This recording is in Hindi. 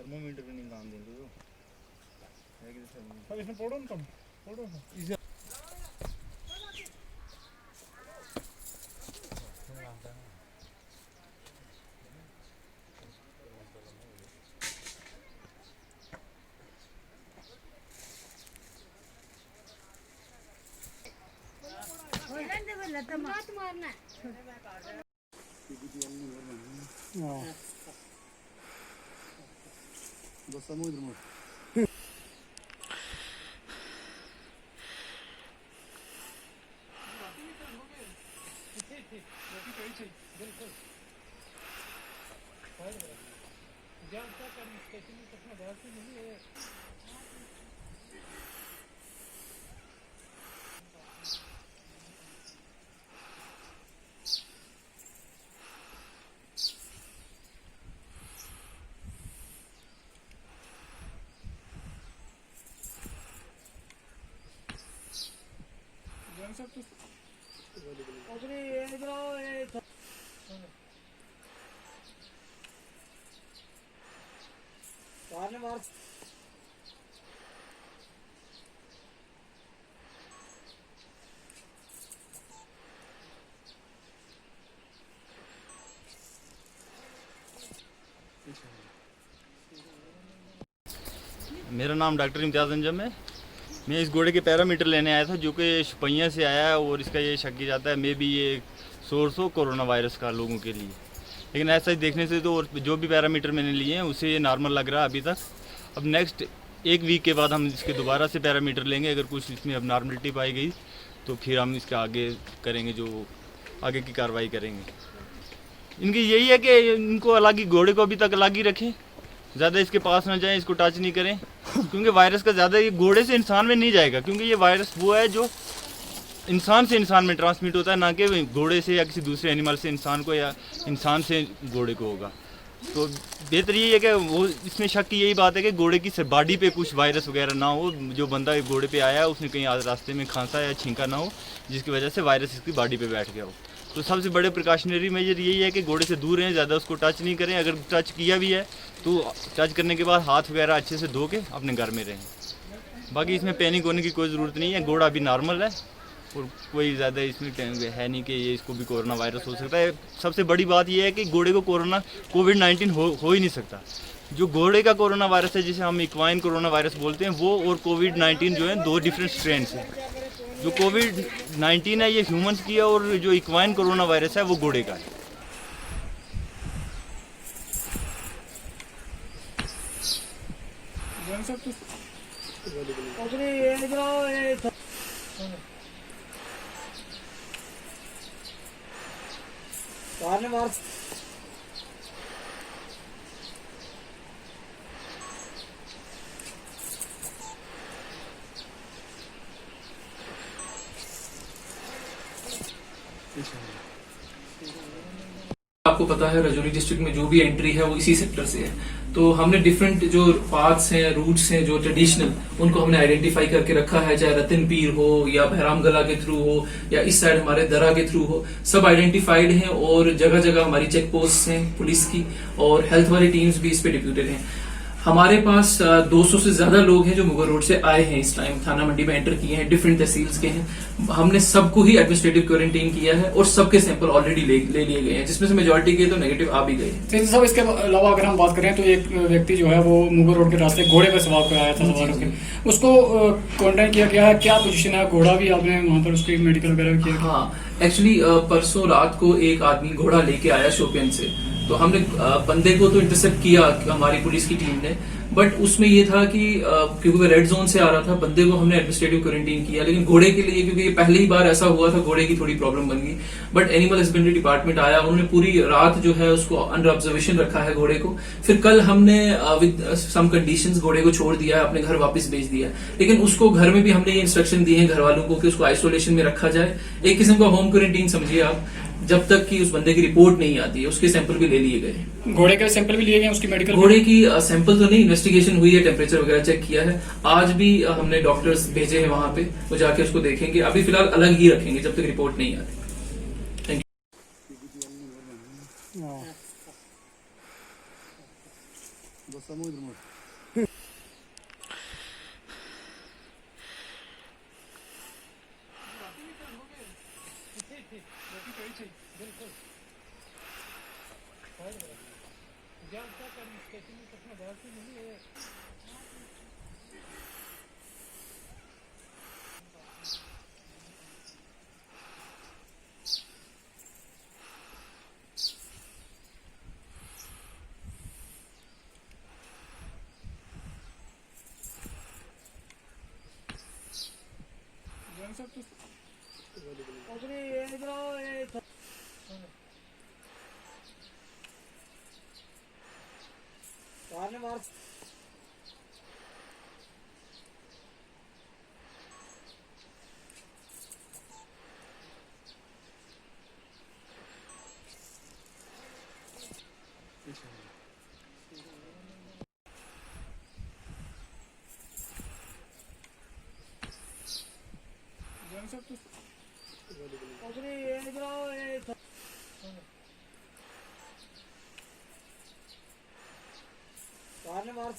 थर्मोमीटर भी नहीं काम देंगे वो है कि अब इसमें पढ़ो ना तुम पढ़ो इसे मारना बस समुद्र में मेरा नाम डॉक्टर इम्तियाज़ अंजम है। मैं इस घोड़े के पैरामीटर लेने आया था जो कि शुपैया से आया है और इसका ये शक किया जाता है मे बी ये सोर्स हो कोरोना वायरस का लोगों के लिए, लेकिन ऐसा ही देखने से तो और जो भी पैरामीटर मैंने लिए हैं उससे ये नॉर्मल लग रहा है अभी तक। अब नेक्स्ट एक वीक के बाद हम इसके दोबारा से पैरामीटर लेंगे, अगर कुछ इसमें अब नॉर्मलिटी पाई गई तो फिर हम इसके आगे करेंगे, जो आगे की कार्रवाई करेंगे। इनकी यही है कि इनको अलग ही, घोड़े को अभी तक अलग ही रखें, ज़्यादा इसके पास ना जाएं, इसको टच नहीं करें, क्योंकि वायरस का ज़्यादा ये घोड़े से इंसान में नहीं जाएगा, क्योंकि ये वायरस वो है जो इंसान से इंसान में ट्रांसमिट होता है, ना कि घोड़े से या किसी दूसरे एनिमल से इंसान को या इंसान से घोड़े को होगा। तो बेहतर यही है कि वो इसमें शक की यही बात है कि घोड़े की बॉडी पे कुछ वायरस वगैरह ना हो, जो बंदा घोड़े पे आया है उसने कहीं रास्ते में खांसा या छींका ना हो जिसकी वजह से वायरस इसकी बॉडी पे बैठ गया हो। तो सबसे बड़े प्रिकॉशनरी मेजर यही है कि घोड़े से दूर रहें, ज़्यादा उसको टच नहीं करें, अगर टच किया भी है तो टच करने के बाद हाथ वगैरह अच्छे से धो के अपने घर में रहें। बाकी इसमें पैनिक होने की कोई ज़रूरत नहीं है, घोड़ा अभी नॉर्मल है और कोई ज़्यादा इसमें है नहीं कि ये इसको भी कोरोना वायरस हो सकता है। सबसे बड़ी बात यह है कि घोड़े को कोविड-19 हो ही नहीं सकता। जो घोड़े का कोरोना वायरस है जिसे हम इक्वाइन कोरोना वायरस बोलते हैं, वो और कोविड-19 जो है दो डिफरेंट स्ट्रेन हैं। जो कोविड-19 है ये ह्यूमंस की है और जो इक्वाइन कोरोना वायरस है वो घोड़े का है। आपको पता है राजौरी डिस्ट्रिक्ट में जो भी एंट्री है वो इसी सेक्टर से है, तो हमने डिफरेंट जो पाथ्स हैं, रूट्स हैं जो ट्रेडिशनल, उनको हमने आइडेंटिफाई करके रखा है, चाहे रतन पीर हो या बहराम गला के थ्रू हो या इस साइड हमारे दरा के थ्रू हो, सब आइडेंटिफाइड हैं और जगह जगह हमारी चेक पोस्ट हैं पुलिस की और हेल्थ वाली टीम्स भी इस पे डिप्यूटेड हैं। हमारे पास 200 से ज्यादा लोग हैं जो मुगल रोड से आए हैं, इस टाइम थाना मंडी में एंटर किए हैं, डिफरेंट तहसील्स के हैं। हमने सबको ही एडमिनिस्ट्रेटिव क्वारंटीन किया है और सबके सैंपल ऑलरेडी ले लिए गए हैं, जिसमें से मेजोरिटी के तो नेगेटिव आ भी गए हैं। सब इसके अलावा अगर हम बात करें तो एक व्यक्ति जो है वो मुगल रोड के रास्ते घोड़े पर सवार कर आया था, सवार होकर उसको क्वारंटाइन किया गया है। क्या पोजीशन है? घोड़ा भी आपने वहाँ पर उसकी मेडिकल वगैरह किया? हाँ, एक्चुअली परसों रात को एक आदमी घोड़ा लेके आया शोपियन से, तो हमने बंदे को तो इंटरसेप्ट किया हमारी पुलिस की टीम ने, बट उसमें ये था कि क्योंकि वो रेड जोन से आ रहा था, बंदे को हमने एडमिनिस्ट्रेटिव क्वारंटीन किया। लेकिन घोड़े के लिए, क्योंकि ये पहली ही बार ऐसा हुआ था, घोड़े की थोड़ी प्रॉब्लम बन गई, बट एनिमल हस्बेंड्री डिपार्टमेंट आया, उन्होंने पूरी रात जो है उसको अंडर ऑब्जर्वेशन रखा है घोड़े को। फिर कल हमने विद सम कंडीशंस घोड़े को छोड़ दिया है, अपने घर वापस भेज दिया। लेकिन उसको घर में भी हमने ये इंस्ट्रक्शन दिए हैं घर वालों को कि उसको आइसोलेशन में रखा जाए, एक किस्म का होम क्वारंटीन समझिए आप, जब तक कि उस बंदे की रिपोर्ट नहीं आती है। उसके सैंपल भी ले लिए गए, घोड़े के सैंपल भी लिए गए, उसकी मेडिकल घोड़े की सैंपल तो नहीं, इन्वेस्टिगेशन हुई है, टेम्परेचर वगैरह चेक किया है। आज भी हमने डॉक्टर्स भेजे हैं वहां पे, वो जाके उसको देखेंगे। अभी फिलहाल अलग ही रखेंगे जब तक रिपोर्ट नहीं आती। Thank you. Do समुद्र में मार